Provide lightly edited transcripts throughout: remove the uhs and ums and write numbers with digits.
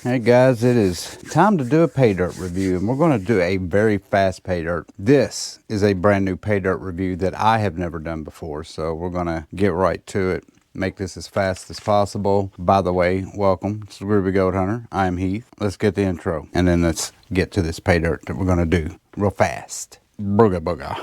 Hey guys, it is time to do a pay dirt review, and we're going to do a very fast pay dirt. This is a brand new pay dirt review that I have never done before, so we're going to get right to it. Make this as fast as possible. By the way, welcome. It's the Groovy Goat Hunter. I am Heath. Let's get the intro, and then let's get to this pay dirt that we're going to do real fast. Booga booga.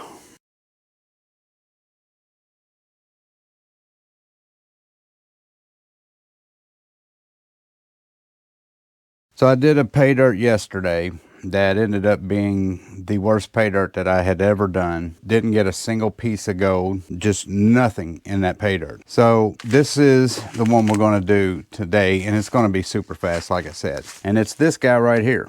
So I did a pay dirt yesterday that ended up being the worst pay dirt that I had ever done. Didn't get a single piece of gold, just nothing in that pay dirt. So this is the one we're going to do today, and it's going to be super fast, like I said. And it's this guy right here,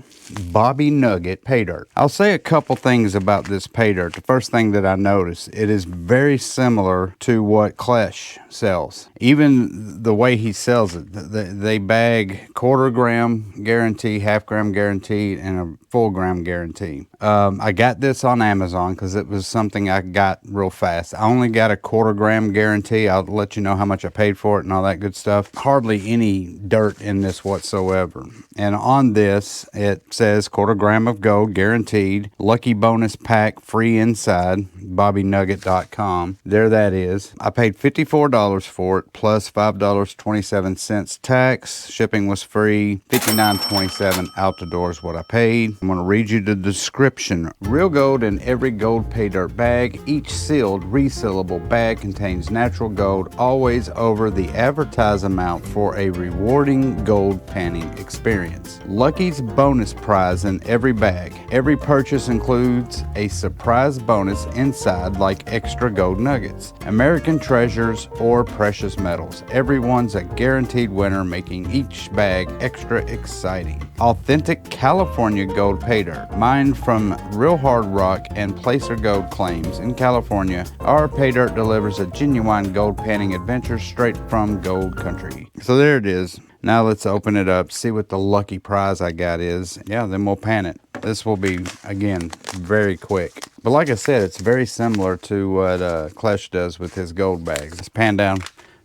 Bobby Nugget pay dirt. I'll say a couple things about this pay dirt. The first thing that I noticed, it is very similar to what Klesh sells. Even the way he sells it, they bag quarter gram guarantee, half gram guaranteed, and a full gram guarantee. I got this on Amazon because it was something I got real fast. I only got a quarter gram guarantee. I'll let you know how much I paid for it and all that good stuff. Hardly any dirt in this whatsoever. And on this, it says quarter gram of gold guaranteed, lucky bonus pack free inside, BobbyNugget.com. There that is. I paid $54 for it plus $5.27 tax. Shipping was free. $59.27 out the door is what I paid. I'm going to read you the description. Real gold in every gold pay dirt bag. Each sealed, resealable bag contains natural gold, always over the advertised amount for a rewarding gold panning experience. Lucky's bonus prize in every bag. Every purchase includes a surprise bonus inside, like extra gold nuggets, American treasures, or precious metals. Everyone's a guaranteed winner, making each bag extra exciting. Authentic California gold pay dirt, mined from real hard rock and placer gold claims in California. Our pay dirt delivers a genuine gold panning adventure straight from gold country. So there it is. Now let's open it up, see what the lucky prize I got is. Yeah, then we'll pan it. This will be, again, very quick. But like I said, it's very similar to what Klesh does with his gold bags. Just pan down,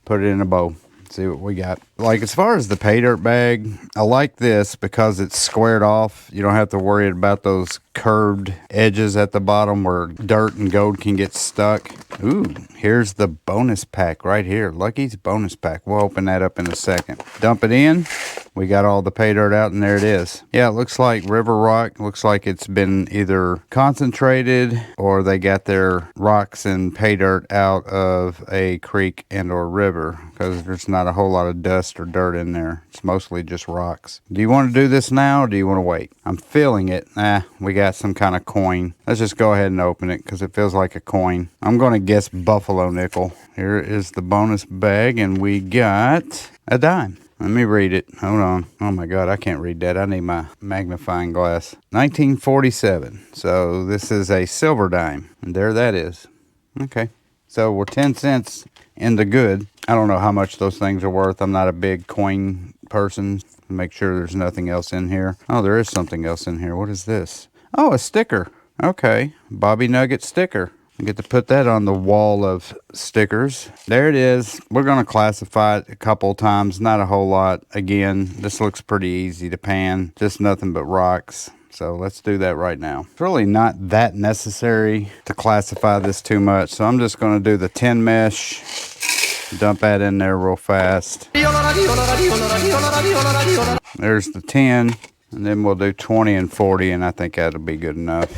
put it in a bowl. See what we got. Like, as far as the pay dirt bag, I like this because it's squared off. You don't have to worry about those curved edges at the bottom where dirt and gold can get stuck. Ooh, here's the bonus pack right here. Lucky's bonus pack. We'll open that up in a second. Dump it in. We got all the pay dirt out, and there it is. Yeah, it looks like river rock. Looks like it's been either concentrated or they got their rocks and pay dirt out of a creek and or river, because there's not a whole lot of dust or dirt in there. It's mostly just rocks. Do you want to do this now or do you want to wait? I'm feeling it. We got some kind of coin. Let's just go ahead and open it because it feels like a coin. I'm going to guess buffalo nickel. Here is the bonus bag, and we got a dime. Let me read it. Hold on. Oh my God, I can't read that. I need my magnifying glass. 1947. So this is a silver dime. And there that is. Okay. So we're 10 cents in the good. I don't know how much those things are worth. I'm not a big coin person. Make sure there's nothing else in here. Oh, there is something else in here. What is this? Oh, a sticker. Okay. Bobby Nugget sticker. I get to put that on the wall of stickers. There it is. We're going to classify it a couple times. Not a whole lot. Again, this looks pretty easy to pan. Just nothing but rocks. So let's do that right now. It's really not that necessary to classify this too much. So I'm just going to do the 10 mesh. Dump that in there real fast. There's the 10. And then we'll do 20 and 40. And I think that'll be good enough.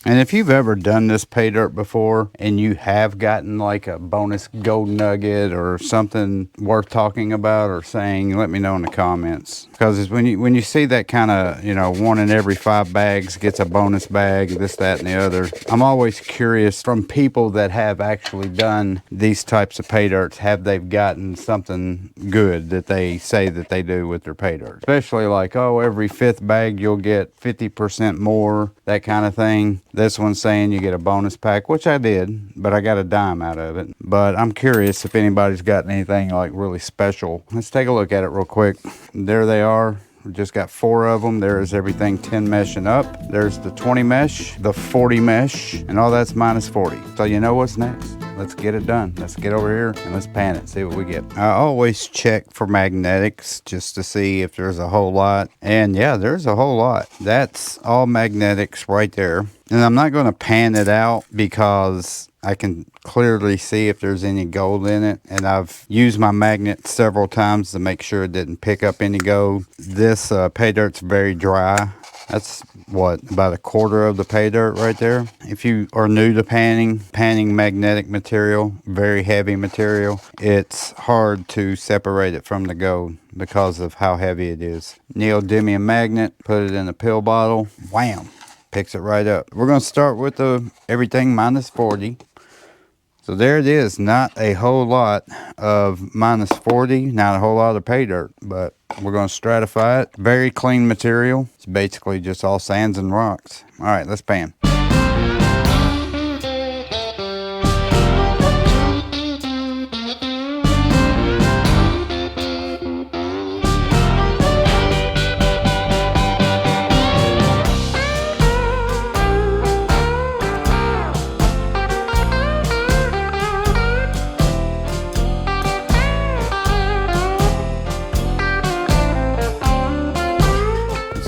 And if you've ever done this pay dirt before and you have gotten like a bonus gold nugget or something worth talking about or saying, let me know in the comments. Because when you see that kind of, one in every 5 bags gets a bonus bag, this, that, and the other, I'm always curious from people that have actually done these types of pay dirts, have they gotten something good that they say that they do with their pay dirt? Especially like, oh, every 5th bag you'll get 50% more, that kind of thing. This one's saying you get a bonus pack, which I did, but I got a dime out of it. But I'm curious if anybody's got anything like really special. Let's take a look at it real quick. There they are. We just got 4 of them. There is everything 10 meshing up. There's the 20 mesh, the 40 mesh, and all that's minus 40. So you know what's next. Let's get it done. Let's get over here and let's pan it, see what we get. I always check for magnetics just to see if there's a whole lot. And yeah, there's a whole lot. That's all magnetics right there. And I'm not going to pan it out because I can clearly see if there's any gold in it. And I've used my magnet several times to make sure it didn't pick up any gold. This pay dirt's very dry. That's what, about a quarter of the pay dirt right there. If you are new to panning magnetic material, very heavy material, it's hard to separate it from the gold because of how heavy it is. Neodymium magnet, put it in a pill bottle, wham, picks it right up. We're going to start with the everything minus 40. So there it is, not a whole lot of minus 40, not a whole lot of pay dirt, but we're going to stratify it. Very clean material. It's basically just all sands and rocks. All right, let's pan.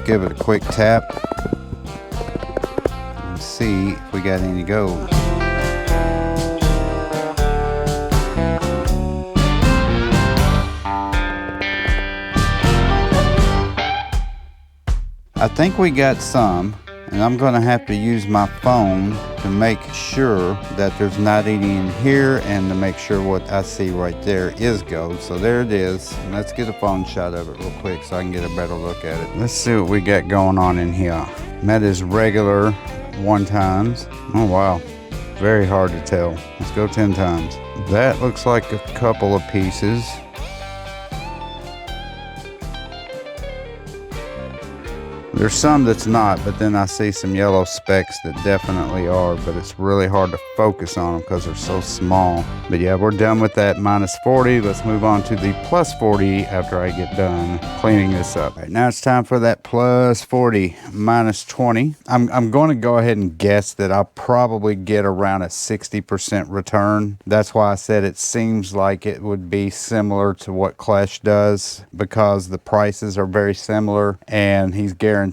Give it a quick tap and see if we got any gold. I think we got some, and I'm going to have to use my phone to make sure that there's not any in here and to make sure what I see right there is gold. So there it is. And let's get a phone shot of it real quick so I can get a better look at it. Let's see what we got going on in here. That is regular 1 times. Oh wow, very hard to tell. Let's go 10 times. That looks like a couple of pieces. There's some that's not, but then I see some yellow specks that definitely are, but it's really hard to focus on them because they're so small. But yeah, we're done with that minus 40. Let's move on to the plus 40 after I get done cleaning this up. All right, now it's time for that plus 40, minus 20. I'm going to go ahead and guess that I'll probably get around a 60% return. That's why I said it seems like it would be similar to what Clash does because the prices are very similar and he's guaranteeing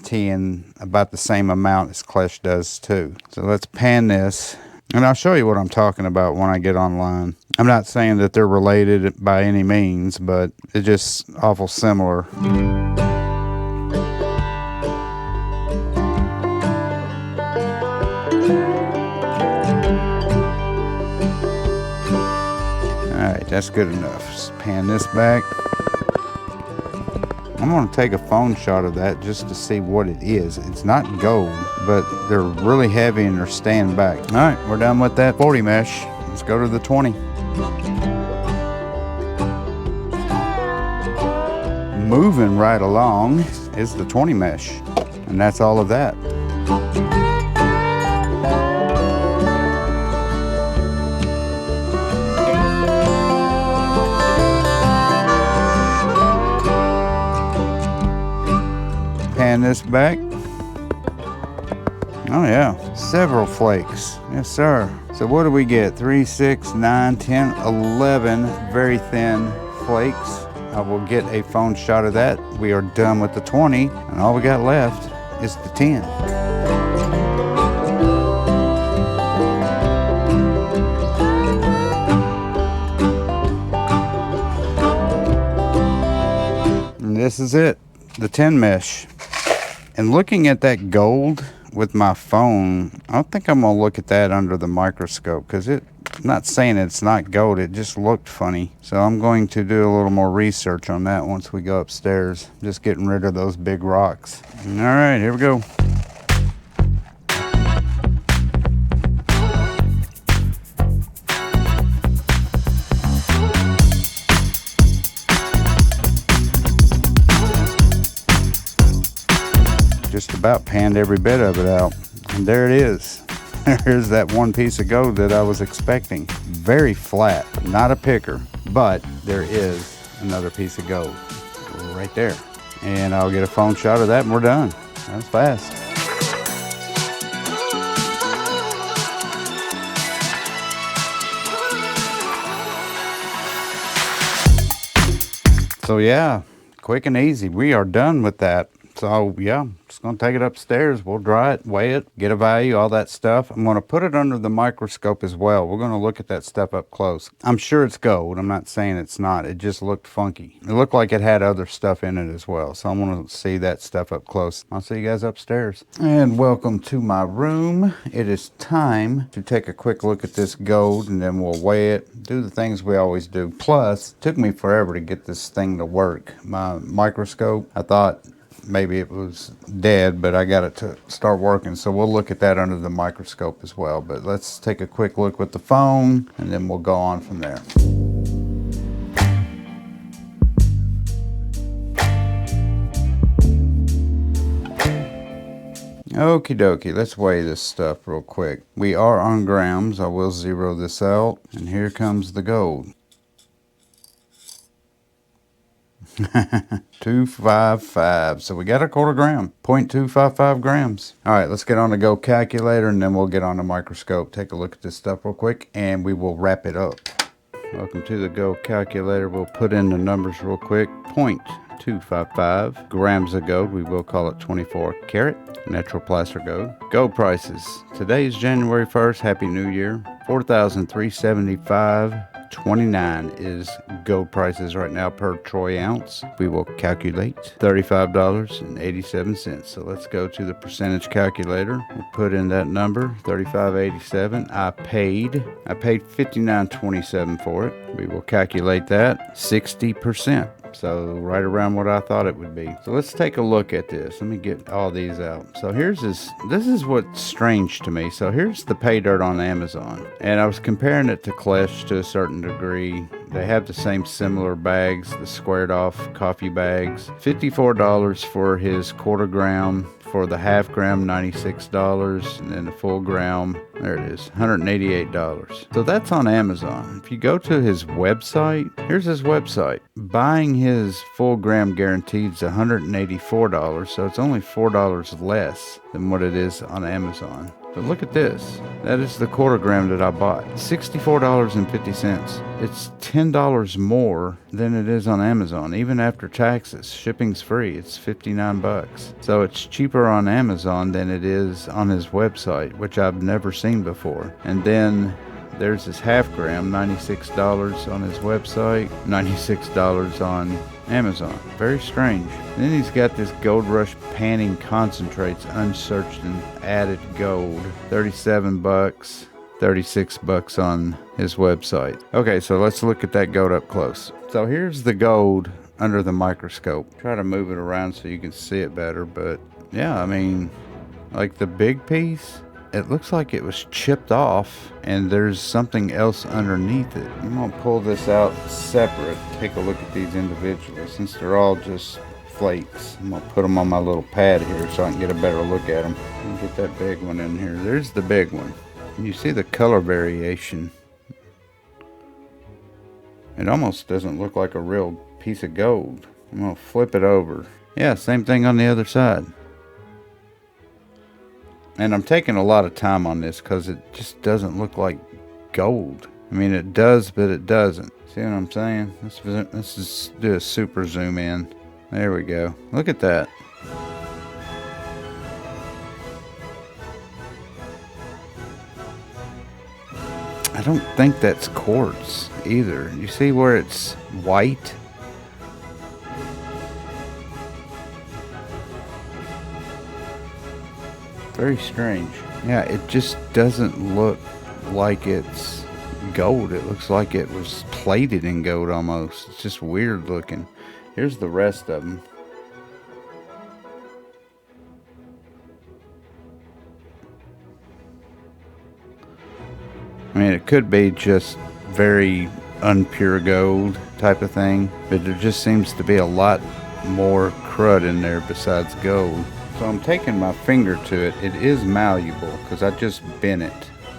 about the same amount as Clash does too. So let's pan this and I'll show you what I'm talking about when I get online. I'm not saying that they're related by any means, but it's just awful similar. Alright, that's good enough. Just pan this back. I'm going to take a phone shot of that just to see what it is. It's not gold, but they're really heavy and they're staying back. All right, we're done with that 40 mesh. Let's go to the 20. Moving right along is the 20 mesh, and that's all of that. Pan this back. Oh yeah, several flakes. Yes sir. So what do we get? 3, 6, 9, 10, 11 very thin flakes. I will get a phone shot of that. We are done with the 20 and all we got left is the 10. And this is it, the 10 mesh. And looking at that gold with my phone, I don't think I'm gonna look at that under the microscope because I'm not saying it's not gold, it just looked funny. So I'm going to do a little more research on that once we go upstairs. Just getting rid of those big rocks. All right, here we go. Just about panned every bit of it out. And there it is. There's that one piece of gold that I was expecting. Very flat, not a picker, but there is another piece of gold right there. and I'll get a phone shot of that and we're done. That's fast. So yeah, quick and easy. We are done with that. So yeah, just gonna take it upstairs. We'll dry it, weigh it, get a value, all that stuff. I'm gonna put it under the microscope as well. We're gonna look at that stuff up close. I'm sure it's gold. I'm not saying it's not. It just looked funky. It looked like it had other stuff in it as well. So I want to see that stuff up close. I'll see you guys upstairs. And welcome to my room. It is time to take a quick look at this gold, and then we'll weigh it, do the things we always do. Plus, it took me forever to get this thing to work. My microscope, I thought maybe it was dead, but I got it to start working. So we'll look at that under the microscope as well. But let's take a quick look with the phone, and then we'll go on from there. Okie dokie, let's weigh this stuff real quick. We are on grams. I will zero this out. And here comes the gold. 255. So we got a quarter gram, 0.255 grams. All right, let's get on the Go calculator, and then we'll get on the microscope, take a look at this stuff real quick, and we will wrap it up. Welcome to the Go calculator. We'll put in the numbers real quick. 0.255 grams of gold. We will call it 24 karat natural placer gold. Gold prices. Today is January 1st. Happy New Year. 4,375.29 is gold prices right now per troy ounce. We will calculate $35.87. So let's go to the percentage calculator. We'll put in that number, 35.87. I paid $59.27 for it. We will calculate that 60%. So right around what I thought it would be. So let's take a look at this. Let me get all these out. So here's this is what's strange to me. So here's the pay dirt on Amazon. And I was comparing it to Klesch to a certain degree. They have the same similar bags, the squared off coffee bags. $54 for his quarter gram. For the half gram, $96, and then the full gram, there it is, $188. So that's on Amazon. If you go to his website, here's his website. Buying his full gram guaranteed is $184, so it's only $4 less than what it is on Amazon. But look at this. That is the quarter gram that I bought. $64.50. It's $10 more than it is on Amazon, even after taxes. Shipping's free. It's $59. So it's cheaper on Amazon than it is on his website, which I've never seen before. And then there's his half gram, $96 on his website, $96 on Amazon. Very strange. And then he's got this Gold Rush panning concentrates, unsearched and added gold, $37, $36 on his website. Okay, so let's look at that gold up close. So here's the gold under the microscope. Try to move it around so you can see it better, but yeah, I mean, like the big piece, it looks like it was chipped off and there's something else underneath it. I'm gonna pull this out separate, take a look at these individually since they're all just flakes. I'm gonna put them on my little pad here so I can get a better look at them. Get that big one in here. There's the big one. You see the color variation. It almost doesn't look like a real piece of gold. I'm gonna flip it over. Yeah, same thing on the other side. And I'm taking a lot of time on this because it just doesn't look like gold. I mean, it does, but it doesn't. See what I'm saying? Let's just do a super zoom in. There we go. Look at that. I don't think that's quartz either. You see where it's white? Very strange. Yeah, it just doesn't look like it's gold. It looks like it was plated in gold almost. It's just weird looking. Here's the rest of them. I mean, it could be just very unpure gold type of thing, but there just seems to be a lot more crud in there besides gold. So I'm taking my finger to it. It is malleable because I just bent it.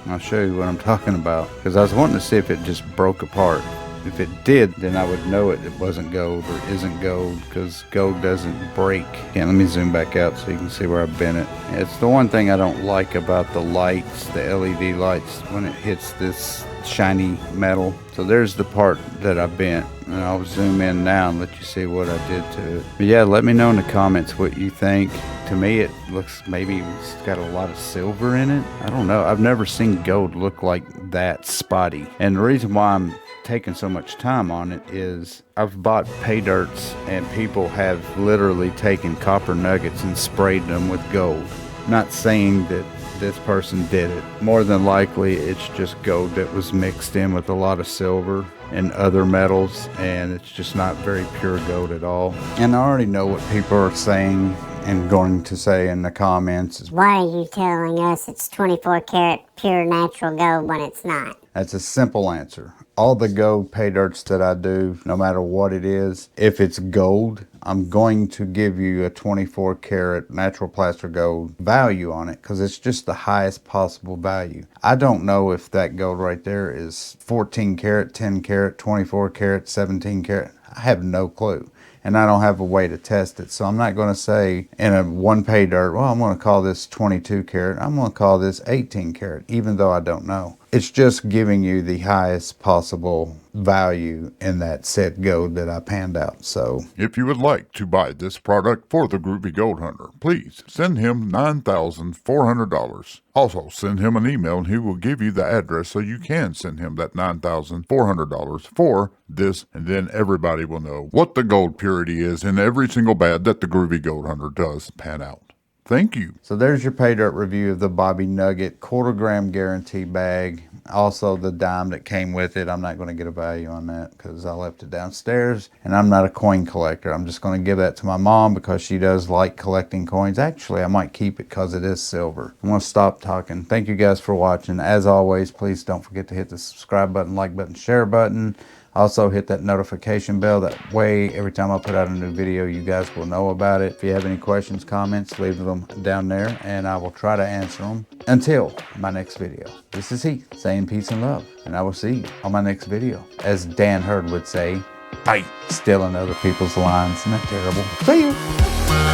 I'll show you what I'm talking about because I was wanting to see if it just broke apart. If it did, then I would know it wasn't gold or isn't gold, because gold doesn't break. Yeah, let me zoom back out so you can see where I've bent it. It's the one thing I don't like about the lights, the LED lights, when it hits this shiny metal. So there's the part that I bent, and I'll zoom in now and let you see what I did to it. But yeah, let me know in the comments what you think. To me, it looks, maybe it's got a lot of silver in it. I don't know. I've never seen gold look like that spotty. And the reason why I'm taking so much time on it is I've bought pay dirts and people have literally taken copper nuggets and sprayed them with gold. Not saying that this person did it. More than likely it's just gold that was mixed in with a lot of silver and other metals, and it's just not very pure gold at all. And I already know what people are saying and going to say in the comments is, why are you telling us it's 24 karat pure natural gold when it's not? That's a simple answer. All the gold pay dirts that I do, no matter what it is, if it's gold, I'm going to give you a 24 karat natural plaster gold value on it, because it's just the highest possible value. I don't know if that gold right there is 14 karat, 10 karat, 24 karat, 17 karat. I have no clue. And I don't have a way to test it. So I'm not going to say in a one pay dirt, well, I'm going to call this 22 karat. I'm going to call this 18 karat, even though I don't know. It's just giving you the highest possible value in that set gold that I panned out. So if you would like to buy this product for the Groovy Gold Hunter, please send him $9,400. Also, send him an email and he will give you the address so you can send him that $9,400 for this, and then everybody will know what the gold purity is in every single bag that the Groovy Gold Hunter does pan out. Thank you. So there's your pay dirt review of the Bobby Nugget 1/4 gram guarantee bag. Also the dime that came with it. I'm not going to get a value on that because I left it downstairs, and I'm not a coin collector. I'm just going to give that to my mom because she does like collecting coins. Actually, I might keep it because it is silver. I'm going to stop talking. Thank you guys for watching. As always, please don't forget to hit the subscribe button, like button, share button. Also hit that notification bell. That way, every time I put out a new video, you guys will know about it. If you have any questions, comments, leave them down there, and I will try to answer them. Until my next video, this is Heath saying peace and love, and I will see you on my next video. As Dan Hurd would say, Bye. stealing other people's lines. Isn't that terrible? See you.